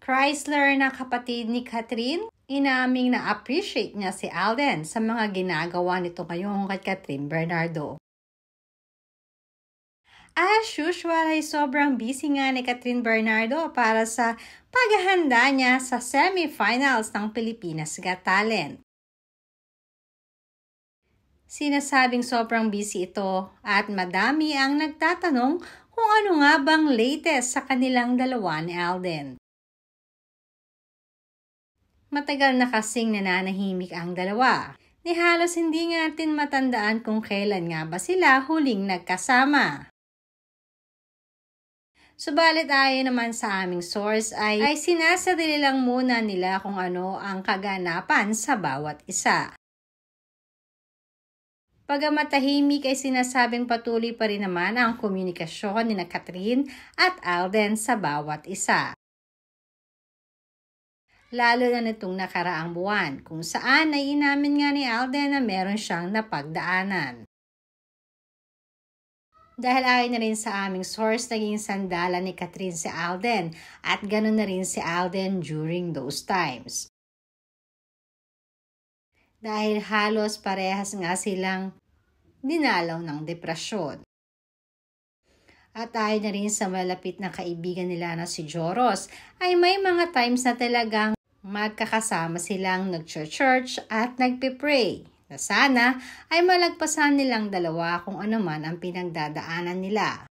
Chrysler na kapatid ni Catherine, inaming na-appreciate niya si Alden sa mga ginagawa nito ngayong kay Catherine Bernardo. As usual ay sobrang busy nga ni Catherine Bernardo para sa paghahanda niya sa semifinals ng Pilipinas Got Talent. Sinasabing sobrang busy ito at madami ang nagtatanong kung ano nga bang latest sa kanilang dalawa ni Alden. Matagal na kasing nananahimik ang dalawa. Ni halos hindi nga natin matandaan kung kailan nga ba sila huling nagkasama. Subalit ayon naman sa aming source ay sinasadili lang muna nila kung ano ang kaganapan sa bawat isa. Bagamat tahimik ay sinasabing patuloy pa rin naman ang komunikasyon ni Catherine at Alden sa bawat isa. Lalo na nitong nakaraang buwan kung saan ay inamin nga ni Alden na meron siyang napagdaanan. Dahil ayon na rin sa aming source, naging sandalan ni Catherine si Alden at ganoon na rin si Alden during those times. Dahil halos parehas nga silang dinalaw ng depresyon. At ayon na rin sa malapit na kaibigan nila na si Joros, ay may mga times na talagang magkakasama silang nag-church at nagpe-pray na sana ay malagpasan nilang dalawa kung ano man ang pinagdadaanan nila.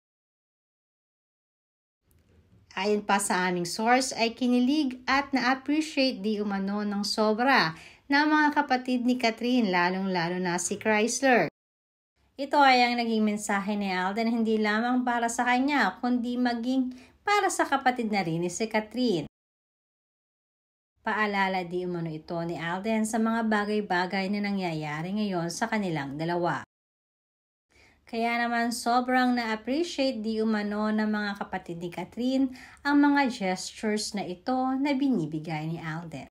Ayon pa sa aming source ay kinilig at na-appreciate di umano ng sobra ng mga kapatid ni Catherine, lalong-lalo na si Chrysler. Ito ay ang naging mensahe ni Alden hindi lamang para sa kanya kundi maging para sa kapatid na rin ni si Catherine. Paalala di umano ito ni Alden sa mga bagay-bagay na nangyayari ngayon sa kanilang dalawa. Kaya naman sobrang na-appreciate di umano ng mga kapatid ni Catherine ang mga gestures na ito na binibigay ni Alden.